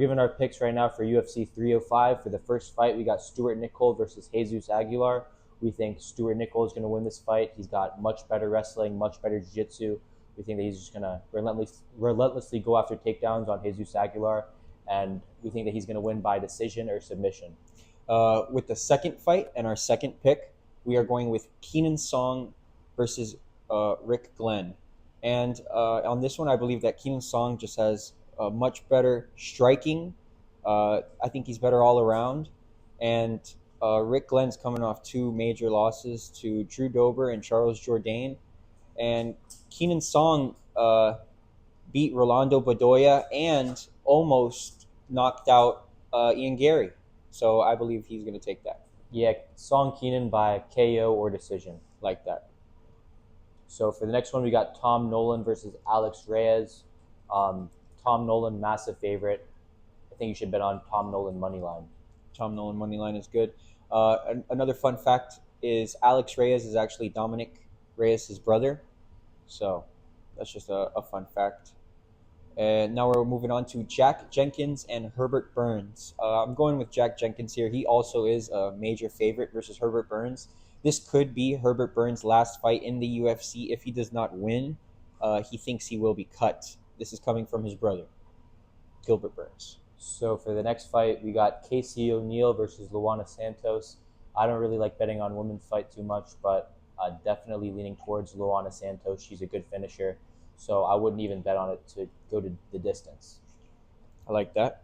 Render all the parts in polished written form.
Giving our picks right now for UFC 305. For the first fight, we got Stuart Nicol versus Jesus Aguilar. We think Stuart Nicol is going to win this fight. He's got much better wrestling, much better jiu-jitsu. We think that he's just going to relentlessly go after takedowns on Jesus Aguilar, and we think that he's going to win by decision or submission. With the second fight and our second pick, we are going with Keenan Song versus Rick Glenn. And on this one, I believe that Keenan Song just has much better striking. I think he's better all around. And Rick Glenn's coming off two major losses to Drew Dober and Charles Jourdain. And Keenan Song beat Rolando Bedoya and almost knocked out Ian Gary. So I believe he's going to take that. Yeah, Song Keenan by KO or decision. Like that. So for the next one, we got Tom Nolan versus Alex Reyes. Tom Nolan, massive favorite. I think you should bet on Tom Nolan money line. Tom Nolan money line is good. Another fun fact is Alex Reyes is actually Dominic Reyes' brother. So that's just a fun fact. And now we're moving on to Jack Jenkins and Herbert Burns. I'm going with Jack Jenkins here. He also is a major favorite versus Herbert Burns. This could be Herbert Burns' last fight in the UFC. If he does not win, he thinks he will be cut. This is coming from his brother, Gilbert Burns. So for the next fight, we got Casey O'Neill versus Luana Santos. I don't really like betting on women's fight too much, but definitely leaning towards Luana Santos. She's a good finisher. So I wouldn't even bet on it to go to the distance. I like that.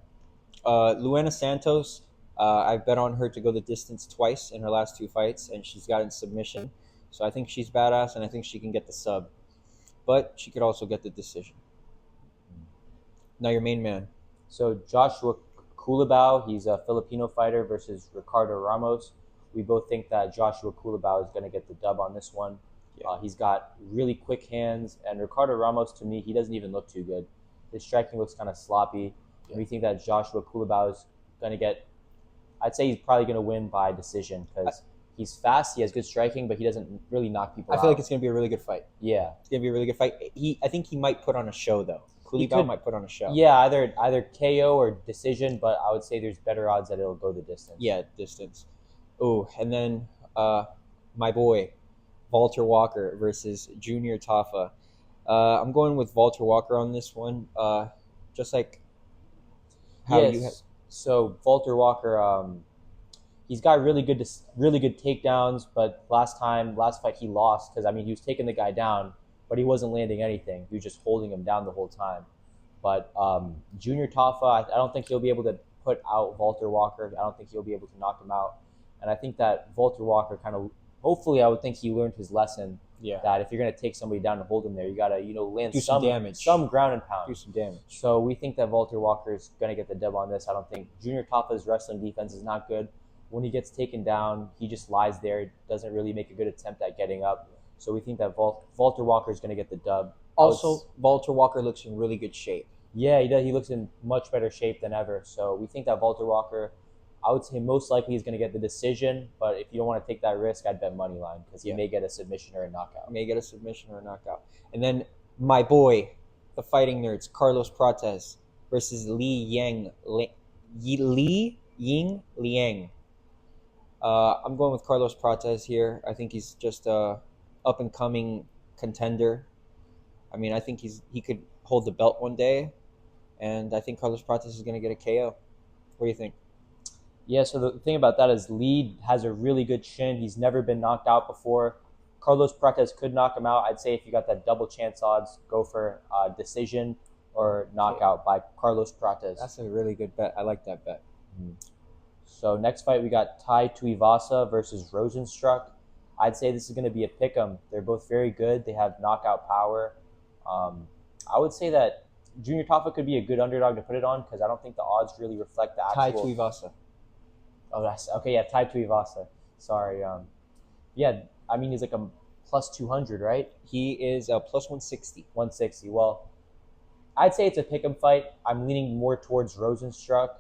Luana Santos, I've bet on her to go the distance twice in her last two fights, and she's gotten submission. So I think she's badass, and I think she can get the sub. But she could also get the decision. Now your main man. So Joshua Culibao, he's a Filipino fighter versus Ricardo Ramos. We both think that Joshua Culibao is going to get the dub on this one. Yeah. He's got really quick hands, and Ricardo Ramos, to me, he doesn't even look too good. His striking looks kind of sloppy. Yeah. We think that Joshua Culibao is going to get, I'd say he's probably going to win by decision because he's fast, he has good striking, but he doesn't really knock people out. I feel like it's going to be a really good fight. Yeah. It's going to be a really good fight. I think he might put on a show, though. Culibao might put on a show. Yeah, either KO or decision, but I would say there's better odds that it'll go the distance. Yeah, distance. Oh, and then my boy, Walter Walker versus Junior Tafa. I'm going with Walter Walker on this one. Just like how you have. So Walter Walker, he's got really good takedowns, but last fight he lost because he was taking the guy down, but he wasn't landing anything. He was just holding him down the whole time. But Junior Tafa, I don't think he'll be able to put out Walter Walker. I don't think he'll be able to knock him out. And I think that Walter Walker hopefully I would think he learned his lesson. Yeah. That if you're going to take somebody down and hold him there, you got to, land some damage. Some ground and pound. Do some damage. So we think that Walter Walker is going to get the dub on this. I don't think Junior Tafa's wrestling defense is not good. When he gets taken down, he just lies there, doesn't really make a good attempt at getting up. So we think that Walter Walker is going to get the dub. Also, Walter Walker looks in really good shape. Yeah, he does. He looks in much better shape than ever. So we think that Walter Walker, I would say most likely he's going to get the decision. But if you don't want to take that risk, I'd bet money line because he may get a submission or a knockout. And then my boy, the Fighting Nerds, Carlos Prates versus Li Ying Liang. I'm going with Carlos Prates here. I think he's just a up-and-coming contender. I think he could hold the belt one day, and I think Carlos Prates is going to get a KO. What do you think? Yeah, so the thing about that is Lee has a really good chin. He's never been knocked out before. Carlos Prates could knock him out. I'd say if you got that double chance odds, go for decision or knockout by Carlos Prates. That's a really good bet. I like that bet. Mm-hmm. So next fight, we got Tai Tuivasa versus Rosenstruck. I'd say this is going to be a pick'em. They're both very good. They have knockout power. I would say that Junior Tafa could be a good underdog to put it on because I don't think the odds really reflect the actual. Tai Tuivasa. Oh, that's okay. Yeah, Tai Tuivasa. Sorry. He's like a plus 200, right? He is a plus 160. 160. Well, I'd say it's a pick'em fight. I'm leaning more towards Rosenstruck.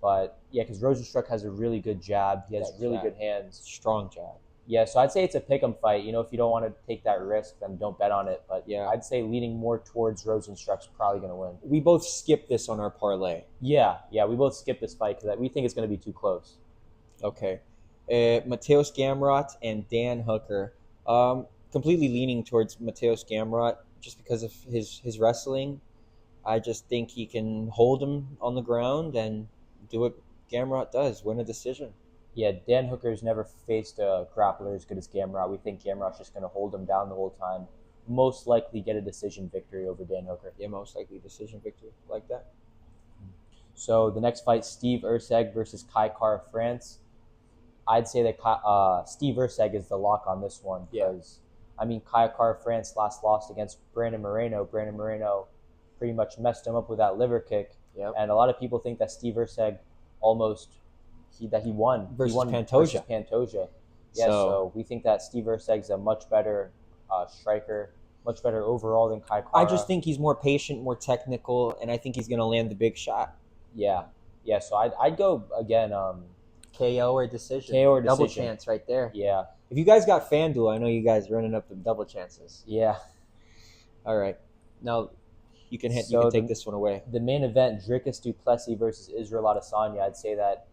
But, yeah, because Rosenstruck has a really good jab. He has really good hands. Strong jab. Yeah, so I'd say it's a pick'em fight. If you don't want to take that risk, then don't bet on it. But Yeah. I'd say leaning more towards Rosenstruck's probably going to win. We both skipped this on our parlay. Yeah, we both skipped this fight because we think it's going to be too close. Okay. Mateus Gamrot and Dan Hooker. Completely leaning towards Mateus Gamrot just because of his wrestling. I just think he can hold him on the ground and do what Gamrot does, win a decision. Yeah, Dan Hooker's never faced a grappler as good as Gamrot. We think Gamrot's just going to hold him down the whole time. Most likely get a decision victory over Dan Hooker. Yeah, most likely decision victory like that. So the next fight, Steve Erceg versus Kai Kara France. I'd say that Steve Erceg is the lock on this one because, Kai Kara France last lost against Brandon Moreno. Brandon Moreno pretty much messed him up with that liver kick. Yep. And a lot of people think that Steve Erceg he won. Versus he won Pantoja. Versus Pantoja. Yeah, so we think that Steve Erceg's a much better striker, much better overall than Kai Kara. I just think he's more patient, more technical, and I think he's going to land the big shot. Yeah. So I'd go again. KO or decision. KO or Double decision. chance right there. Yeah. If you guys got FanDuel, I know you guys running up the double chances. Yeah. All right. Now you can So take this one away. The main event, Dricus du Plessis versus Israel Adesanya. I'd say that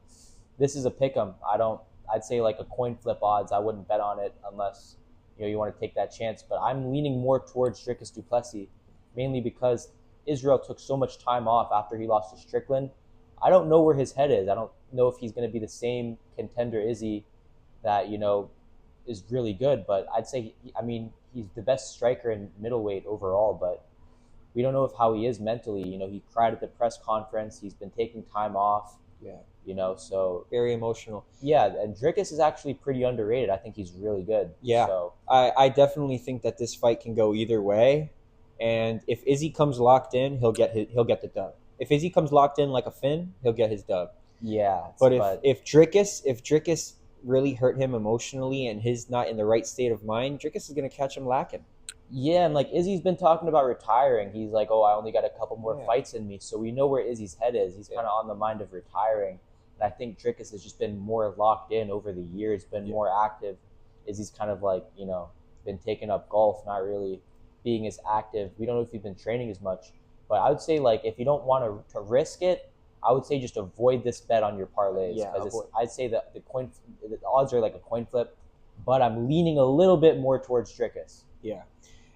this is a pick'em. I'd say like a coin flip odds. I wouldn't bet on it unless you want to take that chance. But I'm leaning more towards Dricus du Plessis, mainly because Israel took so much time off after he lost to Strickland. I don't know where his head is. I don't know if he's going to be the same contender Izzy that is really good. But I'd say he's the best striker in middleweight overall. But we don't know how he is mentally. He cried at the press conference. He's been taking time off. Yeah. So very emotional. Yeah, and Dricus is actually pretty underrated. I think he's really good. Yeah. So I definitely think that this fight can go either way. And if Izzy comes locked in, he'll get the dub. If Izzy comes locked in like a Finn, he'll get his dub. Yeah. But if Dricus really hurt him emotionally and he's not in the right state of mind, Dricus is gonna catch him lacking. Yeah, and Izzy's been talking about retiring. He's like, I only got a couple more fights in me. So we know where Izzy's head is. He's kind of on the mind of retiring. And I think Dricus has just been more locked in over the years, been more active. Izzy's kind of been taking up golf, not really being as active. We don't know if he's been training as much. But I would say if you don't want to risk it, I would say just avoid this bet on your parlays. Yeah, I'd say that the odds are like a coin flip, but I'm leaning a little bit more towards Dricus. Yeah.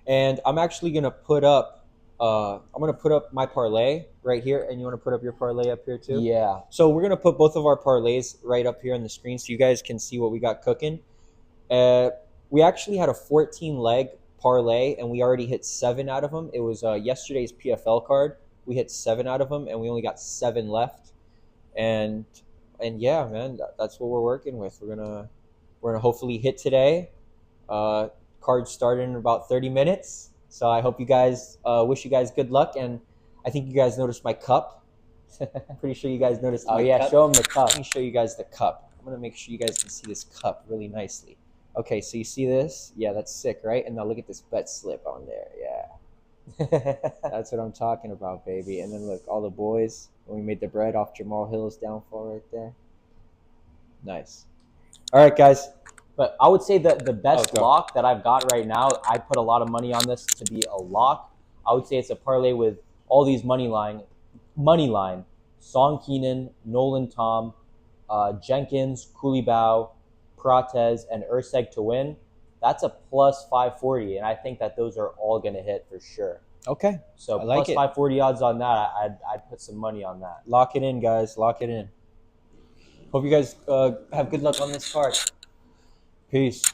And I'm actually gonna put up my parlay right here, and you want to put up your parlay up here too? Yeah. So we're gonna put both of our parlays right up here on the screen, so you guys can see what we got cooking. We actually had a 14-leg parlay, and we already hit 7 out of them. It was yesterday's PFL card. We hit 7 out of them, and we only got 7 left. And yeah, man, that's what we're working with. We're gonna hopefully hit today. Card started in about 30 minutes. So I hope you guys, wish you guys good luck. And I think you guys noticed my cup. I'm pretty sure you guys noticed my cup. Show them the cup. Let me show you guys the cup. I'm going to make sure you guys can see this cup really nicely. Okay, so you see this? Yeah, that's sick, right? And now look at this bet slip on there. Yeah. That's what I'm talking about, baby. And then look, all the boys, when we made the bread off Jamal Hill's downfall right there. Nice. All right, guys. But I would say that the best lock that I've got right now, I put a lot of money on this to be a lock. I would say it's a parlay with all these money line. Song Keenan, Nolan Tom, Jenkins, Kulibao, Prates, and Erceg to win. That's a plus 540, and I think that those are all going to hit for sure. Okay. So plus 540 odds on that. I'd put some money on that. Lock it in, guys. Lock it in. Hope you guys have good luck on this card. Peace.